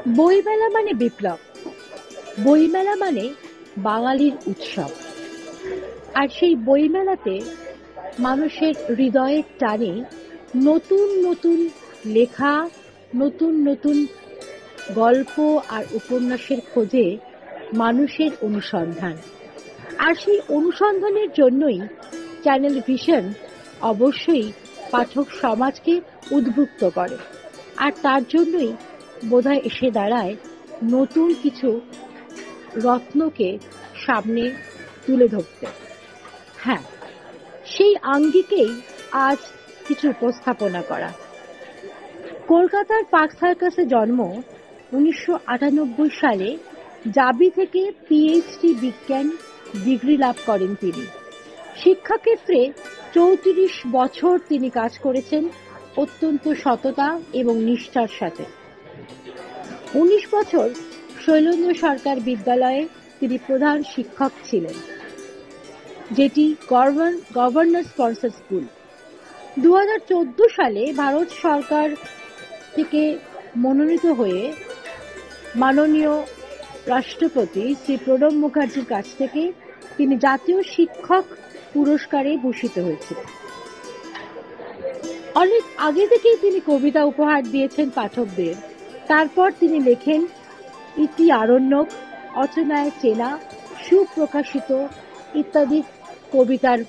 বইমেলা মানে বিপ্লব, বইমেলা মানে বাঙালির উৎসব। আর সেই বইমেলাতে মানুষের হৃদয়ের টানে নতুন নতুন লেখা, নতুন নতুন গল্প আর উপন্যাসের খোঁজে মানুষের অনুসন্ধান। আর সেই অনুসন্ধানের জন্যই চ্যানেল ভিশন অবশ্যই পাঠক সমাজকে উদ্বুদ্ধ করে। আর তার জন্যই বোধহয় এসে দাঁড়ায় নতুন কিছু রত্নকে সামনে তুলে ধরতে। হ্যাঁ, সেই আঙ্গিকেই আজ কিছু উপস্থাপনা করা। কলকাতার পার্ক সার্কাসে জন্ম। ১৯৯৮ সালে জাবি থেকে পিএইচডি বিজ্ঞান ডিগ্রি লাভ করেন তিনি। শিক্ষাক্ষেত্রে ৩৪ বছর তিনি কাজ করেছেন অত্যন্ত সততা এবং নিষ্ঠার সাথে। ১৯ বছর শৈলেন্দ্র সরকার বিদ্যালয়ে তিনি প্রধান শিক্ষক ছিলেন, যেটি গভর্নর স্পন্সর স্কুল। ২০১৪ সালে ভারত সরকার থেকে মনোনীত হয়ে মাননীয় রাষ্ট্রপতি শ্রী প্রণব মুখার্জির কাছ থেকে তিনি জাতীয় শিক্ষক পুরস্কারে ভূষিত হয়েছিলেন। অনেক আগে থেকেই তিনি কবিতা উপহার দিয়েছেন পাঠকদের। তারপর তিনি লেখেন ইতি আরণ্যক, অচেনায় চেনা, সুপ্রকাশিত ইত্যাদি কবিতার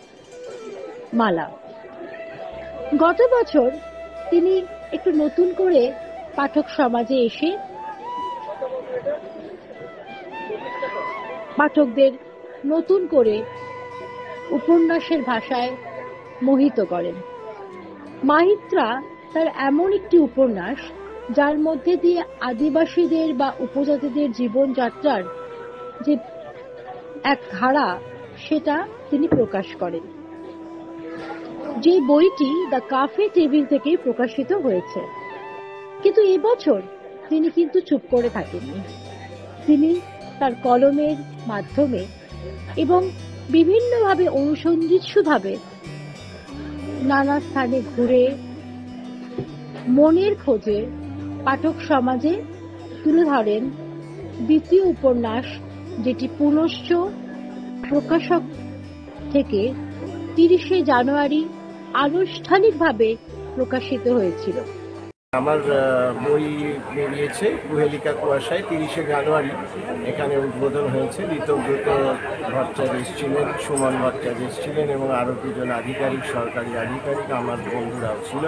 মালা। গত বছর তিনি একটু নতুন করে পাঠক সমাজে এসে পাঠকদের নতুন করে উপন্যাসের ভাষায় মোহিত করেন। মাহিত্রা তার এমন একটি উপন্যাস যার মধ্যে দিয়ে আদিবাসীদের বা উপজাতিদের জীবনযাত্রার যে এক ধারা, সেটা তিনি প্রকাশ করেন। যে বইটি দ্য কাফে টেবিল থেকে প্রকাশিত হয়েছে। কিন্তু এবছর তিনি কিন্তু চুপ করে থাকেননি। তিনি তার কলমের মাধ্যমে এবং বিভিন্নভাবে অনুসন্ধিৎসুভাবে নানা স্থানে ঘুরে মনের খোঁজে পাঠক সমাজে তুলে ধরেন দ্বিতীয় উপন্যাস, যেটি পুনশ্চ প্রকাশক থেকে ৩০শে জানুয়ারি আনুষ্ঠানিকভাবে প্রকাশিত হয়েছিল। আমার বই বেরিয়েছে কুহেলিকা কুয়াশায়, ৩০শে জানুয়ারি এখানে উদ্বোধন হয়েছে। ঋতব্রত ভট্টাচার্য এসেছিলেন, সুমন ভট্টাচার্য এসেছিলেন এবং আরও দুজন আধিকারিক, সরকারি আধিকারিক, আমার বন্ধুরাও ছিল।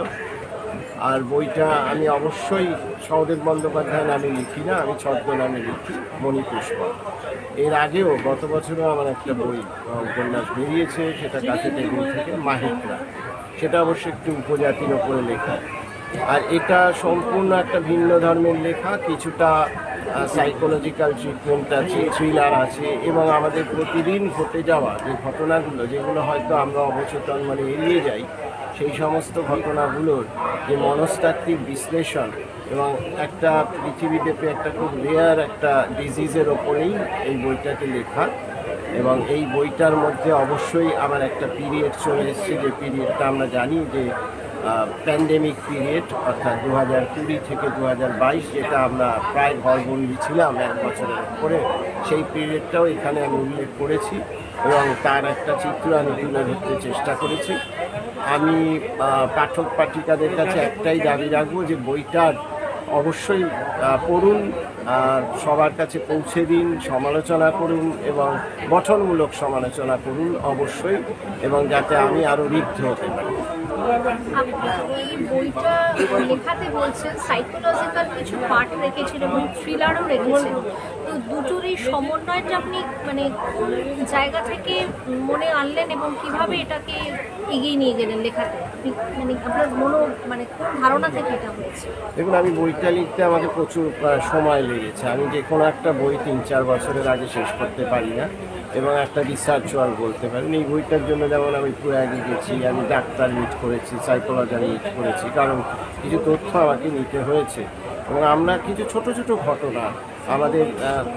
আর বইটা আমি অবশ্যই সহদেব বন্দ্যোপাধ্যায় নামে লিখি না, আমি ছদ্মনামে লিখি, মণিপুষ্প। এর আগেও গত বছরও আমার একটা বই উপন্যাস বেরিয়েছে, সেটা কাছে টেবিল থেকে, মাহিত্রা। সেটা অবশ্যই একটু উপজাতির ওপরে লেখা। আর এটা সম্পূর্ণ একটা ভিন্ন ধর্মের লেখা, কিছুটা সাইকোলজিক্যাল ট্রিটমেন্ট আছে, থ্রিলার আছে এবং আমাদের প্রতিদিন ঘটে যাওয়া যে ঘটনাগুলো, যেগুলো হয়তো আমরা অবচেতন মানে এড়িয়ে যাই, সেই সমস্ত ঘটনাগুলোর যে মনস্তাত্ত্বিক বিশ্লেষণ এবং একটা পৃথিবীব্যাপী একটা খুব রেয়ার একটা ডিজিজের ওপরেই এই বইটাকে লেখা। এবং এই বইটার মধ্যে অবশ্যই আমার একটা পিরিয়ড চলে এসেছে, যে পিরিয়ডটা আমরা জানি যে প্যান্ডেমিক পিরিয়ড, অর্থাৎ ২০২০ থেকে ২০২২, যেটা আমরা প্রায় ঘরবন্দি ছিলাম ১ বছরের উপরে, সেই পিরিয়ডটাও এখানে আমি উল্লেখ করেছি এবং তার একটা চিত্র আমি তুলে ধরতে চেষ্টা করেছি। আমি পাঠক পাঠিকাদের কাছে একটাই দাবি রাখবো যে বইটার অবশ্যই পড়ুন, সবার কাছে পৌঁছে দিন, সমালোচনা করুন এবং গঠনমূলক সমালোচনা করুন অবশ্যই, এবং যাতে আমি আরও ঋদ্ধ হতে পারি। এই বইটা লেখাতে বলছেন সাইকোলজিক্যাল কিছু পার্ট রেখেছেন এবং থ্রিলারও রেখেছেন। তো দুটোরই সমন্বয়টা আপনি মানে জায়গা থেকে মনে আনলেন এবং কিভাবে এটাকে এগিয়ে নিয়ে গেলেন লেখাতে? মানে আপনার মানে কোন ধারণা থেকে এটা হয়েছে? দেখুন, আমি বইটা লিখতে আমাকে প্রচুর সময় লেগেছে। আমি যে কোনো একটা বই ৩-৪ বছরের আগে শেষ করতে পারি না এবং একটা রিসার্চুয়াল বলতে পারেন। এই বইটার জন্য যেমন আমি প্রয়াগে গেছি, আমি ডাক্তার মিট করেছি, সাইকোলজি মিট করেছি, কারণ কিছু তথ্য আমাকে নিতে হয়েছে। এবং আমরা কিছু ছোট ছোট ঘটনা, আমাদের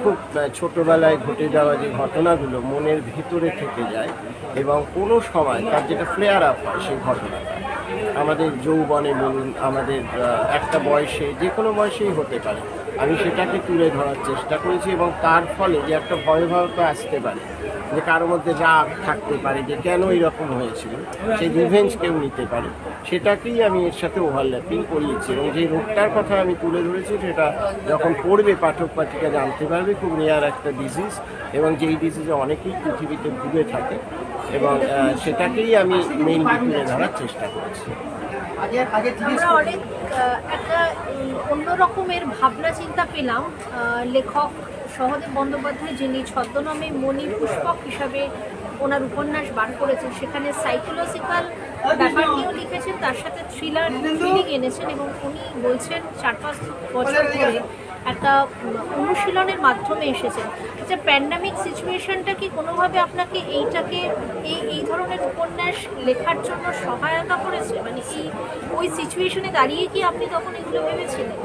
খুব ছোটোবেলায় ঘটে যাওয়া যে ঘটনাগুলো মনের ভিতরে থেকে যায় এবং কোনো সময় তার যেটা ফ্লেয়ার আপ হয়, সেই ঘটনাটা আমাদের যৌবনে বলুন, আমাদের একটা বয়সে, যে কোনো বয়সেই হতে পারে, আমি সেটাকে তুলে ধরার চেষ্টা করেছি, এবং তার ফলে যে একটা ভয়াবহতা আসতে পারে, যে কারোর মধ্যে রাগ থাকতে পারে যে কেন এরকম হয়েছিল, সেই রিভেঞ্জ কেউ নিতে পারে, সেটাকেই আমি এর সাথে ওভারল্যাপিং করিয়েছি। এবং যে রোগটার কথা আমি তুলে ধরেছি সেটা যখন পড়বে পাঠক পাঠিকা জানতে পারবে খুব রেয়ার একটা ডিজিজ, এবং যেই ডিজিজে অনেকেই পৃথিবীতে ভুগে থাকে, এবং সেটাকেই আমি মেইনলি তুলে ধরার চেষ্টা করেছি। আমরা অনেক একটা অন্য রকমের ভাবনা চিন্তা পেলাম লেখক সহদেব বন্দ্যোপাধ্যায়, যিনি ছদ্মনামে মণি পুষ্পক হিসাবে ওনার উপন্যাস বার করেছেন, সেখানে সাইকোলজিক্যাল ব্যাপার নিয়েও লিখেছেন, তার সাথে থ্রিলার ফিলিং এনেছেন, এবং উনি বলছেন 4-5 বছর ধরে একটা অনুশীলনের মাধ্যমে এসেছেন। যে প্যান্ডামিক সিচুয়েশনটা কি কোনোভাবে আপনাকে এইটাকে এই ধরনের উপন্যাস লেখার জন্য সহায়তা করেছে? মানে ওই সিচুয়েশনে দাঁড়িয়ে কি আপনি তখন এগুলো ভেবেছিলেন?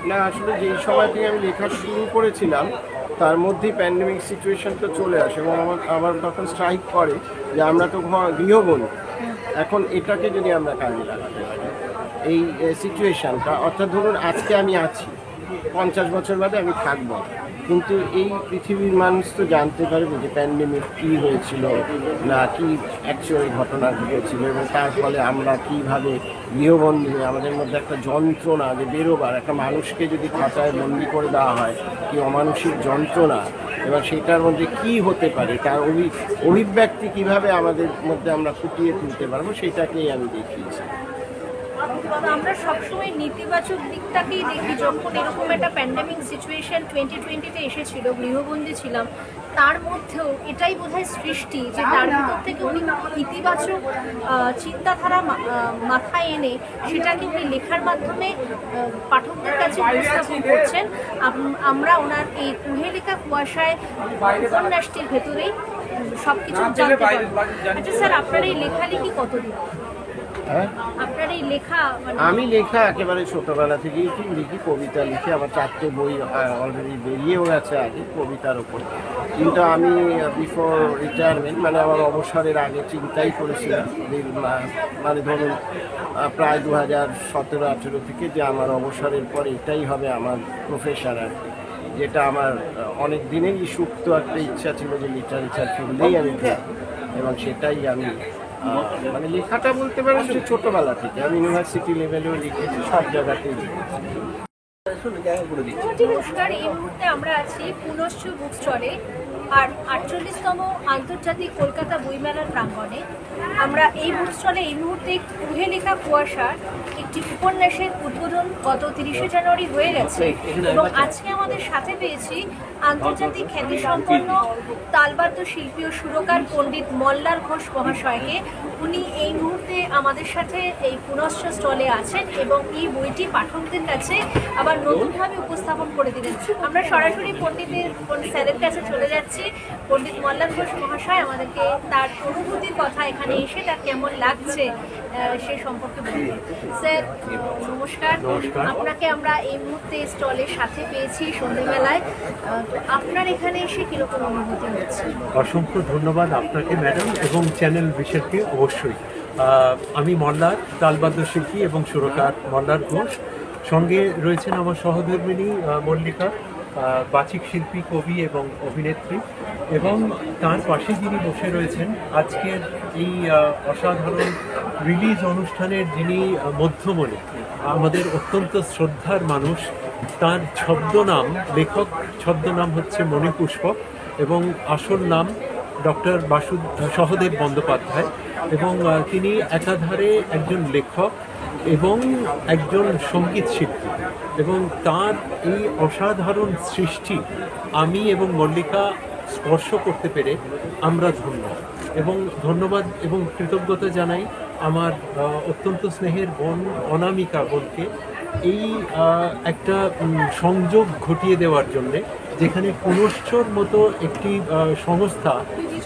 না, আসলে যেই সময় থেকে আমি লেখা শুরু করেছিলাম তার মধ্যেই প্যান্ডেমিক সিচুয়েশন তো চলে আসে, এবং আমার তখন স্ট্রাইক করে যে আমরা তো গৃহবন্দী, এখন এটাকে যদি আমরা কাজে লাগাতে পারি এই সিচুয়েশানটা, অর্থাৎ ধরুন আজকে আমি আছি, 50 বছর বাদে আমি থাকবো, কিন্তু এই পৃথিবীর মানুষ তো জানতে পারবে যে প্যান্ডেমিক কী হয়েছিল না কি অ্যাকচুয়ালি ঘটনা ঘটেছিল, এবং তার ফলে আমরা কীভাবে গৃহবন্দী হয়ে আমাদের মধ্যে একটা যন্ত্রণা যে বেরোবার, একটা মানুষকে যদি খাঁচায় বন্দি করে দেওয়া হয় কি অমানসিক যন্ত্রণা, এবং সেটার মধ্যে কি হতে পারে তার অভিব্যক্তি কীভাবে আমাদের মধ্যে আমরা ফুটিয়ে তুলতে পারবো, সেটাকেই আমি দেখিয়েছি। আমরা সবসময় নেতিবাচক দিকটাকেই দেখি। যখন এরকম একটা প্যান্ডেমিক সিচুয়েশন 2020-তে এসেছিল, গৃহবন্দী ছিলাম, তার মধ্যেও এটাই বোধহয় সৃষ্টি যে তার ভিতর থেকে উনি ইতিবাচক চিন্তাধারা মাথায় এনে সেটাকে উনি লেখার মাধ্যমে পাঠকদের কাছে উপস্থাপন করছেন। আমরা ওনার এই কুহেলিকা কুয়াশায় উপন্যাসটির ভেতরেই সব কিছু জানতে পারবো। আচ্ছা স্যার, আপনার এই লেখালেখি কতদিন? আপনার এই লেখা আমি লেখা একেবারে ছোটবেলা থেকেই লিখি, কবিতা লিখি, আমার 4টে বই অলরেডি বেরিয়েও গেছে আগে কবিতার ওপর, কিন্তু আমি বিফোর রিটায়ারমেন্ট মানে আমার অবসরের আগে চিন্তাই করেছিলাম, মানে ধরুন প্রায় 2017-18 থেকে, যে আমার অবসরের পর এটাই হবে আমার প্রফেশন আর কি, যেটা আমার অনেক দিনেরই সুপ্ত একটা ইচ্ছা ছিল যে লিটারেচার ফিল্ডেই আমি থাকি, এবং সেটাই আমি মানে লেখাটা বলতে পারেন যে ছোটবেলা থেকে আমি ইউনিভার্সিটি লেভেলেও লিখেছি, সব জায়গাতেই লিখেছি। নমস্কার, এই মুহূর্তে আমরা আছি পুনশ্চ বুক স্টলে আর 48তম আন্তর্জাতিক কলকাতা বইমেলার প্রাঙ্গণে। আমরা এই বুক স্টলে এই মুহূর্তে কুহেলিকা কুয়াশার একটি উপন্যাসের উদ্বোধন গত 30শে জানুয়ারি হয়ে গেছে, এবং আজকে আমাদের সাথে পেয়েছি আন্তর্জাতিক খ্যাতিসম্পন্ন তালবাদ্য শিল্পী ও সুরকার পণ্ডিত মল্লার ঘোষ মহাশয়কে। উনি এই মুহূর্তে আমাদের সাথে এই পুনশ্চ স্টলে আছেন, এবং এই বইটি পাঠকদের কাছে আবার নতুনভাবে উপস্থাপন করে দিলেন। আমরা সরাসরি পণ্ডিত স্যারের কাছে চলে যাচ্ছি। পণ্ডিত মল্লার ঘোষ মহাশয় আমাদেরকে তার অনুভূতির কথা, এখানে এসে তার কেমন লাগছে সে সম্পর্কে বলবেন। স্যার নমস্কার, আপনাকে আমরা এই মুহূর্তে স্টলের সাথে পেয়েছি সন্ধ্যেবেলায়। আপনার এখানে এসে কিরকম অনুভূতি হচ্ছে? অসংখ্য ধন্যবাদ আপনাকে ম্যাডাম, এবং চ্যানেল বিশেষকে অবশ্যই। আমি মল্লার, তালবাদ্য শিল্পী এবং সুরকার মল্লার ঘোষ। সঙ্গে রয়েছেন আমার সহধর্মিণী মল্লিকা, বাচিক শিল্পী, কবি এবং অভিনেত্রী, এবং তার পাশে যিনি বসে রয়েছেন আজকের এই অসাধারণ রিলিজ অনুষ্ঠানের যিনি মধ্যমণি, আমাদের অত্যন্ত শ্রদ্ধার মানুষ। তার ছদ্মনাম, লেখক ছদ্মনাম হচ্ছে মণি পুষ্পক, এবং আসল নাম ডক্টর সহদেব বন্দ্যোপাধ্যায়, এবং তিনি একাধারে একজন লেখক এবং একজন সঙ্গীত শিল্পী, এবং তার এই অসাধারণ সৃষ্টি আমি এবং মল্লিকা স্পর্শ করতে পেরে আমরা ধন্য, এবং ধন্যবাদ এবং কৃতজ্ঞতা জানাই আমার অত্যন্ত স্নেহের বোন অনামিকা বোনকে এই একটা সংযোগ ঘটিয়ে দেওয়ার জন্যে, যেখানে পুনশ্চর মতো একটি সংস্থা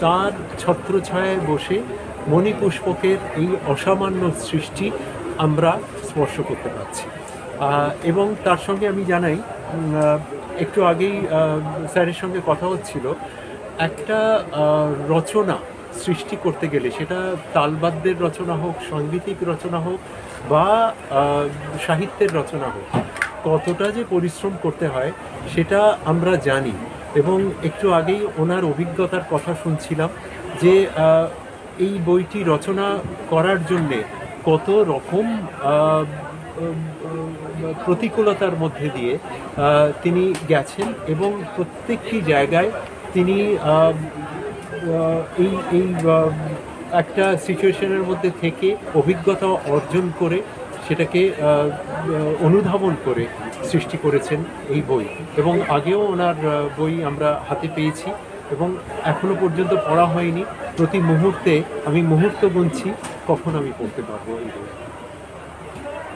তার ছত্রছায়ায় বসে মণি পুষ্পকের এই অসামান্য সৃষ্টি আমরা স্পর্শ করতে পারছি। এবং তার সঙ্গে আমি জানাই, একটু আগেই স্যারের সঙ্গে কথা হচ্ছিল, একটা রচনা সৃষ্টি করতে গেলে সেটা তালবাদ্যের রচনা হোক, সাংগীতিক রচনা হোক বা সাহিত্যের রচনা হোক, কতটা যে পরিশ্রম করতে হয় সেটা আমরা জানি। এবং একটু আগেই ওনার অভিজ্ঞতার কথা শুনছিলাম যে এই বইটি রচনা করার জন্যে কত রকম প্রতিকূলতার মধ্যে দিয়ে তিনি গেছেন এবং প্রত্যেকটি জায়গায় তিনি এই এই একটা সিচুয়েশনের মধ্যে থেকে অভিজ্ঞতা অর্জন করে সেটাকে অনুধাবন করে সৃষ্টি করেছেন এই বই। এবং আগেও ওনার বই আমরা হাতে পেয়েছি এবং এখনো পর্যন্ত পড়া হয়নি। প্রতি মুহূর্তে আমি মুহূর্ত গুনছি কখন আমি পড়তে পারবো এই বই।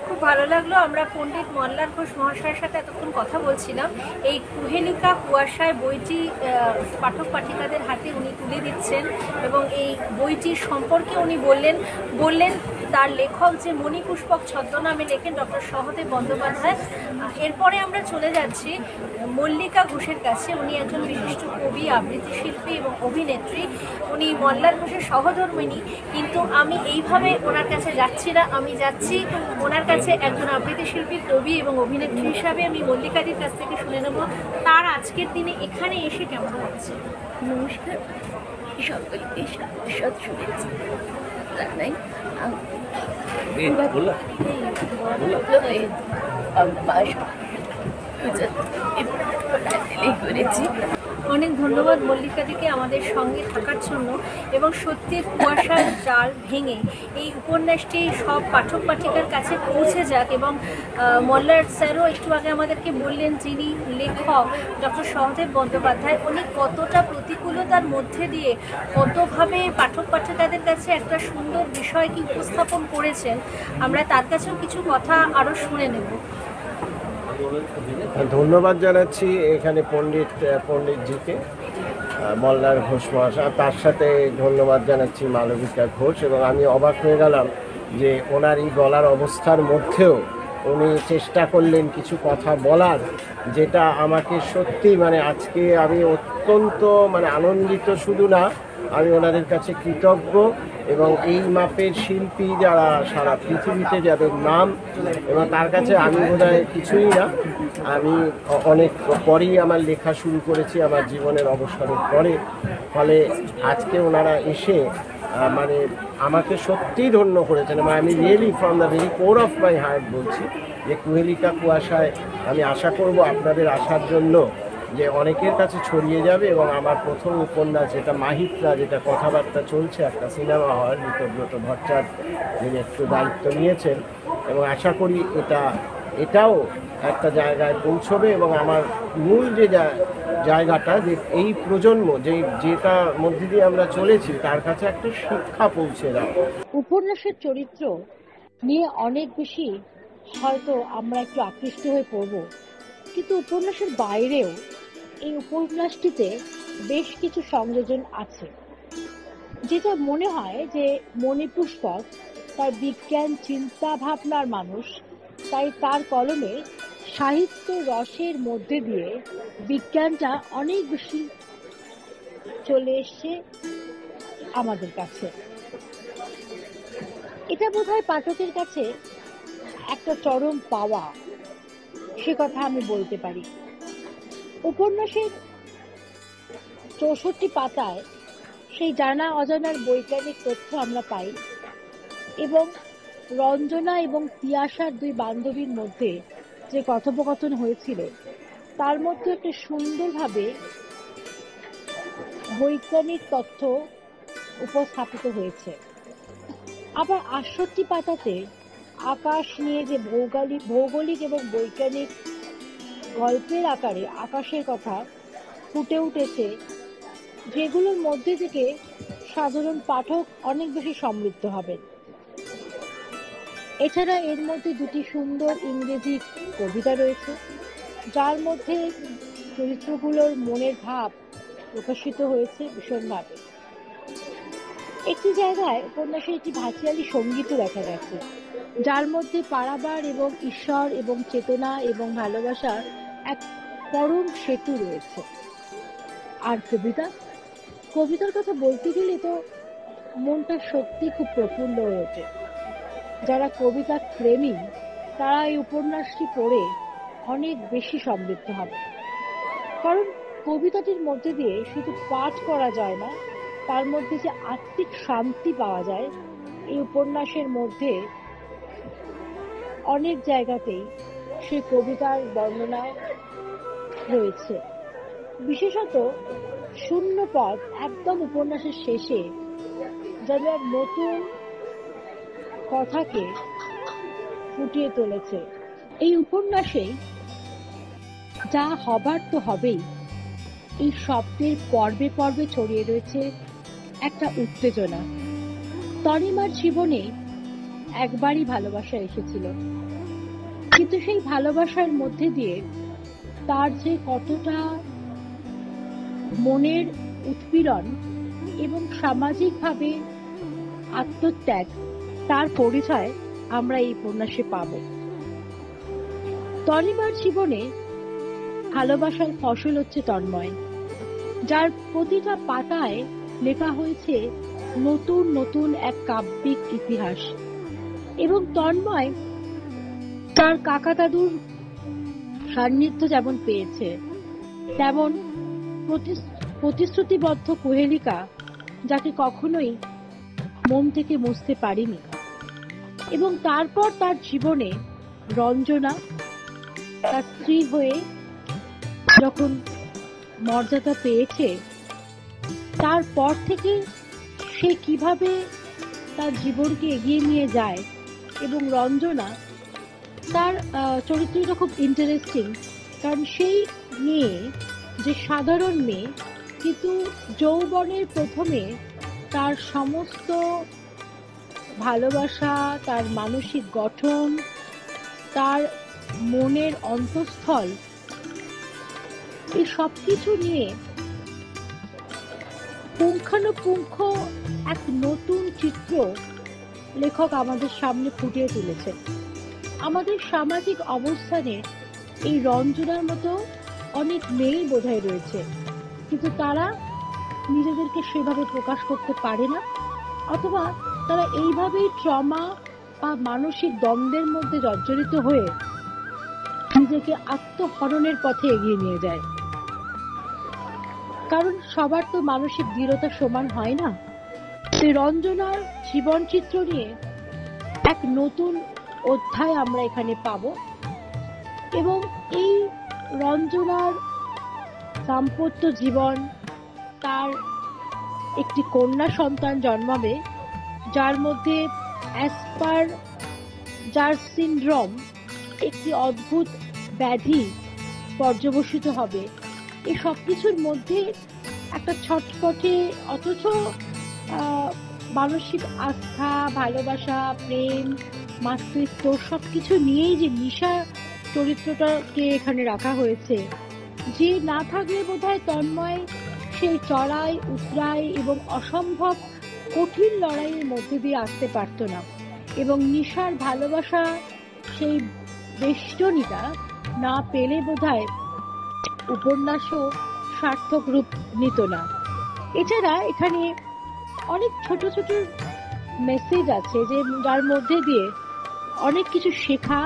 খুব ভালো লাগলো। আমরা পণ্ডিত মল্লার ঘোষ মহাশয়ের সাথে এতক্ষণ কথা বলছিলাম। এই কুহেলিকা কুয়াশায় বইটি পাঠক পাঠিকাদের হাতে উনি তুলে দিচ্ছেন এবং এই বইটির সম্পর্কে উনি বললেন তার লেখক যে মণিপুষ্পক ছদ্মনামে লেখেন ডক্টর সহদেব বন্দ্যোপাধ্যায়। এরপরে আমরা চলে যাচ্ছি মল্লিকা ঘোষের কাছে। উনি একজন বিশিষ্ট কবি, আবৃত্তি শিল্পী এবং অভিনেত্রী। উনি মল্লার ঘোষের সহধর্মিণী, কিন্তু আমি এইভাবে ওনার কাছে যাচ্ছি না, আমি যাচ্ছি ওনার কাছে একজন আবৃত্তি শিল্পী, কবি এবং অভিনেত্রী হিসাবে। আমি মল্লিকাদির কাছ থেকে শুনে নেব তার আজকের দিনে এখানে এসে কেমন লাগছে। নমস্কার সকলকে, সৎ শুনেছি জানাই। করেছি। অনেক ধন্যবাদ মল্লিকাদিকে আমাদের সঙ্গে থাকার জন্য। এবং সত্যির কুয়াশার জাল ভেঙে এই উপন্যাসটি সব পাঠক পাঠিকার কাছে পৌঁছে যাক। এবং মল্লার স্যারও একটু আগে আমাদেরকে বললেন, যিনি লেখক ডক্টর সহদেব বন্দ্যোপাধ্যায়, উনি কতটা প্রতিকূলতার মধ্যে দিয়ে কতভাবে পাঠক পাঠিকাদের কাছে একটা সুন্দর বিষয়কে উপস্থাপন করেছেন। আমরা তার কাছেও কিছু কথা আরও শুনে নেব। ধন্যবাদ জানাচ্ছি এখানে পণ্ডিতজিকে, মল্লার ঘোষ মহাশয়, তার সাথে ধন্যবাদ জানাচ্ছি মালবিকা ঘোষ। এবং আমি অবাক হয়ে গেলাম যে ওনার এই গলার অবস্থার মধ্যেও উনি চেষ্টা করলেন কিছু কথা বলার, যেটা আমাকে সত্যি আজকে আমি অত্যন্ত আনন্দিত। শুধু না, আমি ওনাদের কাছে কৃতজ্ঞ। এবং এই মাপের শিল্পী যারা সারা পৃথিবীতে, যাদের নাম, এবং তার কাছে আমি বোধহয় কিছুই না। আমি অনেক পরেই আমার লেখা শুরু করেছি, আমার জীবনের অবসরের পরে। ফলে আজকে ওনারা এসে আমাকে সত্যিই ধন্য করেছেন। এবং আমি really from the very core of my heart বলছি যে কুহেলিকা কুয়াশায় আমি আশা করব আপনাদের আসার জন্য যে অনেকের কাছে ছড়িয়ে যাবে। এবং আমার প্রথম উপন্যাস যেটা মাহিত্রা, যেটা কথাবার্তা চলছে, একটা সিনেমা হল, ঋতব্রত ভট্টাচার্য যিনি একটু দায়িত্ব নিয়েছেন, এবং আশা করি এটাও একটা জায়গায় পৌঁছবে। এবং আমার মূল যে জায়গাটা, যে এই প্রজন্ম যেটার মধ্যে দিয়ে আমরা চলেছি, তার কাছে একটা শিক্ষা পৌঁছে দেওয়া। উপন্যাসের চরিত্র নিয়ে অনেক বেশি হয়তো আমরা একটু আকৃষ্ট হয়ে পড়ব, কিন্তু উপন্যাসের বাইরেও এই উপন্যাসটিতে বেশ কিছু সংযোজন আছে, যেটা মনে হয় যে মণিপুষ্পক তার বিজ্ঞান চিন্তা ভাবনার মানুষ, তাই তার কলমে সাহিত্য রসের মধ্যে দিয়ে বিজ্ঞানটা অনেক বেশি চলে এসছে আমাদের কাছে। এটা বোধহয় পাঠকের কাছে একটা চরম পাওয়া, সে কথা আমি বলতে পারি। উপন্যাসের 64 পাতায় সেই জানা অজানার বৈজ্ঞানিক তথ্য আমরা পাই, এবং রঞ্জনা এবং তিয়াশার দুই বান্ধবীর মধ্যে যে কথোপকথন হয়েছিল, তার মধ্যে একটা সুন্দরভাবে বৈজ্ঞানিক তথ্য উপস্থাপিত হয়েছে। আবার 68 পাতাতে আকাশ নিয়ে যে ভৌগোলিক এবং বৈজ্ঞানিক গল্পের আকারে আকাশের কথা ফুটে উঠেছে, যেগুলোর মধ্যে থেকে সাধারণ পাঠক অনেক বেশি সমৃদ্ধ হবেন। এছাড়া এর মধ্যে দুটি সুন্দর ইংরেজি কবিতা রয়েছে, যার মধ্যে চরিত্রগুলোর মনের ভাব প্রকাশিত হয়েছে ভীষণভাবে। একটি জায়গায় উপন্যাসে একটি ভাটিয়ালি সঙ্গীতও দেখা গেছে, যার মধ্যে পারাবার এবং ঈশ্বর এবং চেতনা এবং ভালোবাসার এক পরম সেতু রয়েছে। আর কবিতার কথা বলতে গেলে তো মনটা সত্যি খুব প্রফুল্ল হয়ে ওঠে। যারা কবিতা প্রেমী তারা এই উপন্যাসটি পড়ে অনেক বেশি সমৃদ্ধ হবে। কারণ কবিতাটির মধ্যে দিয়ে শুধু পাঠ করা যায় না, তার মধ্যে যে আত্মিক শান্তি পাওয়া যায়, এই উপন্যাসের মধ্যে অনেক জায়গাতেই সেই কবিতার বর্ণনা রয়েছে। বিশেষত শূন্য পদ একদম উপন্যাসের শেষে যেন এক নতুন কথাকে ফুটিয়ে তুলেছে। এই উপন্যাসে যা হবার তো হবেই, এই শব্দের পর্বে পর্বে ছড়িয়ে রয়েছে একটা উত্তেজনা। তনিমার জীবনে একবারই ভালোবাসা এসেছিল, কিন্তু সেই ভালোবাসার মধ্যে দিয়ে তার যে কতটা মনের উৎপীড়ন এবং সামাজিকভাবে আত্মত্যাগ, তার পরিচয় আমরা এই উপন্যাসে পাব। তনিমার জীবনে ভালোবাসার ফসল হচ্ছে তন্ময়, যার প্রতিটা পাতায় লেখা হয়েছে নতুন নতুন এক কাব্যিক ইতিহাস। এবং তন্ময় তার কাকা দাদুর সান্নিধ্য যেমন পেয়েছে, তেমন প্রতিশ্রুতিবদ্ধ কুহেলিকা, যাকে কখনোই মন থেকে মুছতে পারিনি। এবং তারপর তার জীবনে রঞ্জনা তার স্ত্রী হয়ে যখন মর্যাদা পেয়েছে, তারপর থেকে সে কিভাবে তার জীবনকে এগিয়ে নিয়ে যায়। এবং রঞ্জনা তার চরিত্রটা খুব ইন্টারেস্টিং, কারণ সেই মেয়ে যে সাধারণ মেয়ে, কিন্তু যৌবনের প্রথমে তার সমস্ত ভালোবাসা, তার মানসিক গঠন, তার মনের অন্তঃস্থল, এই সবকিছু নিয়ে পুঙ্খানুপুঙ্খ এক নতুন চিত্র লেখক আমাদের সামনে ফুটিয়ে তুলেছে। আমাদের সামাজিক অবস্থানে এই রঞ্জনার মতো অনেক মেয়েই বোধহয় রয়েছে, কিন্তু তারা নিজেদেরকে সেভাবে প্রকাশ করতে পারে না, অথবা তারা এইভাবেই ট্রমা বা মানসিক দ্বন্দ্বের মধ্যে জর্জরিত হয়ে নিজেকে আত্মহননের পথে এগিয়ে নিয়ে যায়। কারণ সবার তো মানসিক দৃঢ়তা সমান হয় না। সেই রঞ্জনার জীবন চিত্র নিয়ে এক নতুন অধ্যায় আমরা এখানে পাব। এবং এই রঞ্জনার দাম্পত্য জীবন, তার একটি কন্যা সন্তান জন্মাবে, যার মধ্যে অ্যাসপারজার সিনড্রোম একটি অদ্ভুত ব্যাধি পর্যবসিত হবে। এই সবকিছুর মধ্যে একটা ছটপটে অথচ মানসিক আস্থা, ভালোবাসা, প্রেম, মাতৃত্ব সবকিছু নিয়েই যে নিশা চরিত্রটাকে এখানে রাখা হয়েছে, যে না থাকলে বোধহয় তন্ময় সেই চড়াই উতরাই এবং অসম্ভব কঠিন লড়াইয়ের মধ্যে দিয়ে আসতে পারত না। এবং নিশার ভালোবাসা সেই বেষ্টনীটা না পেলে বোধহয় উপন্যাসও সার্থক রূপ নিত না। এছাড়া এখানে অনেক ছোট ছোট মেসেজ আছে, যে যার মধ্যে দিয়ে অনেক কিছু শেখা,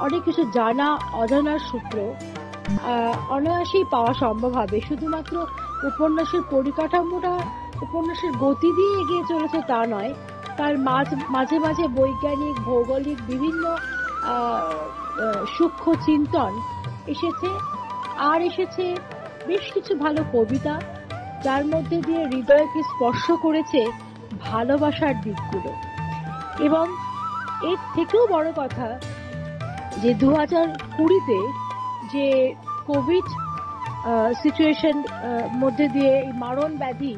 অনেক কিছু জানা, অজানার সূত্র অনায়াসেই পাওয়া সম্ভব হবে। শুধুমাত্র উপন্যাসের পরিকাঠামোটা, উপন্যাসের গতি দিয়ে এগিয়ে চলেছে তা নয়, তার মাঝে মাঝে বৈজ্ঞানিক, ভৌগোলিক বিভিন্ন সূক্ষ্ম চিন্তন এসেছে। আর এসেছে বেশ কিছু ভালো কবিতা, যার মধ্যে দিয়ে হৃদয়কে স্পর্শ করেছে ভালোবাসার দিকগুলো। এবং এর থেকেও বড় কথা, যে 2020-তে যে কোভিড সিচুয়েশন মধ্যে দিয়ে এই মারণ ব্যাধি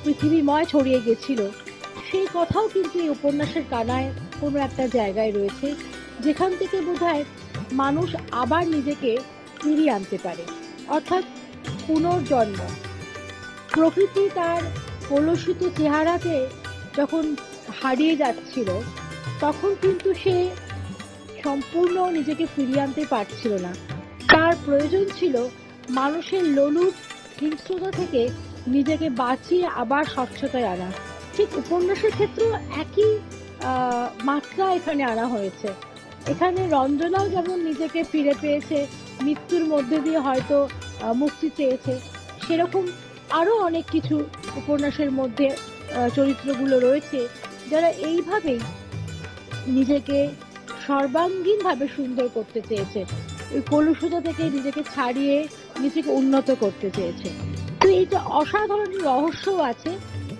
পৃথিবীময় ছড়িয়ে গেছিল, সেই কথাও কিন্তু এই উপন্যাসের কানায় কোনো একটা জায়গায় রয়েছে, যেখান থেকে বোধহয় মানুষ আবার নিজেকে ফিরিয়ে আনতে পারে, অর্থাৎ পুনর্জন্ম। প্রকৃতি তার কলুষিত চেহারাকে যখন হারিয়ে যাচ্ছিল, তখন কিন্তু সে সম্পূর্ণ নিজেকে ফিরিয়ে আনতে পারছিল না। তার প্রয়োজন ছিল মানুষের লোলুপ হিংস্রতা থেকে নিজেকে বাঁচিয়ে আবার স্বচ্ছতায় আনা। ঠিক উপন্যাসের ক্ষেত্রেও একই মাত্রা এখানে আনা হয়েছে। এখানে রঞ্জনাও যেমন নিজেকে ফিরে পেয়েছে, মৃত্যুর মধ্যে দিয়ে হয়তো মুক্তি চেয়েছে, সেরকম আরো অনেক কিছু উপন্যাসের মধ্যে চরিত্রগুলো রয়েছে যারা এইভাবেই নিজেকে সর্বাঙ্গীনভাবে সুন্দর করতে চেয়েছে, ওই কলুষতা থেকে নিজেকে ছাড়িয়ে নিজেকে উন্নত করতে চেয়েছে। তো এইটা অসাধারণ রহস্যও আছে,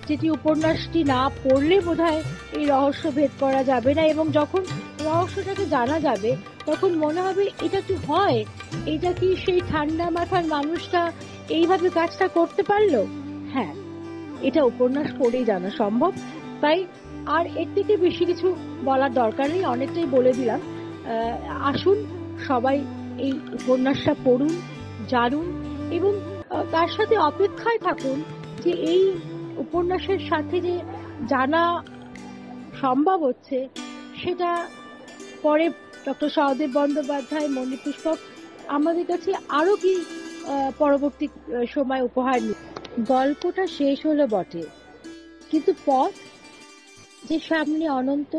যেটি উপন্যাসটি না পড়লে বোধহয় এই রহস্য ভেদ করা যাবে না, এবং যখন রহস্যটাকে জানা যাবে তখন মনে হবে এটা কি হয়, এটা কি সেই ঠান্ডা মাথার মানুষটা এইভাবে কাজটা করতে পারলো। হ্যাঁ, এটা উপন্যাস পড়েই জানা সম্ভব। তাই আর এর থেকে বেশি কিছু বলার দরকার নেই, অনেকটাই বলে দিলাম। আসুন সবাই এই উপন্যাসটা পড়ুন, জানুন, এবং তার সাথে অপেক্ষায় থাকুন যে এই উপন্যাসের সাথে যে জানা সম্ভব হচ্ছে সেটা পরে ডক্টর সহদেব বন্দ্যোপাধ্যায়, মণিপুষ্পক আমাদের কাছে আরো কি পরবর্তী সময় উপহার নিয়ে। গল্পটা শেষ হলো বটে, কিন্তু পথ যে সামনে অনন্ত।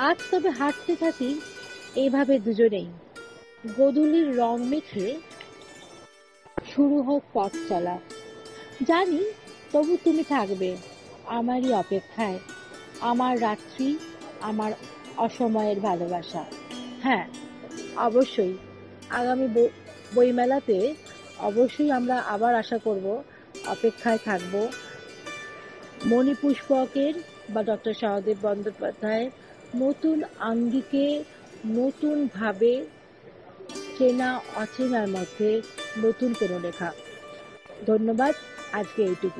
আজ তবে হাঁটতে থাকি এইভাবে দুজনেই, গোধূলির রং মেখে শুরু হোক পথ চলা। জানি তবু তুমি থাকবে আমারই অপেক্ষায়, আমার রাত্রি, আমার অসময়ের ভালোবাসা। হ্যাঁ, অবশ্যই আগামী বইমেলাতে অবশ্যই আমরা আবার আশা করব, অপেক্ষায় থাকব মণিপুষ্পকের বা ডক্টর সহদেব বন্দ্যোপাধ্যায়ের নতুন আঙ্গিকে, নতুন ভাবে চেনা অচেনার মধ্যে নতুন কোনো লেখা। ধন্যবাদ, আজকে এইটুকু।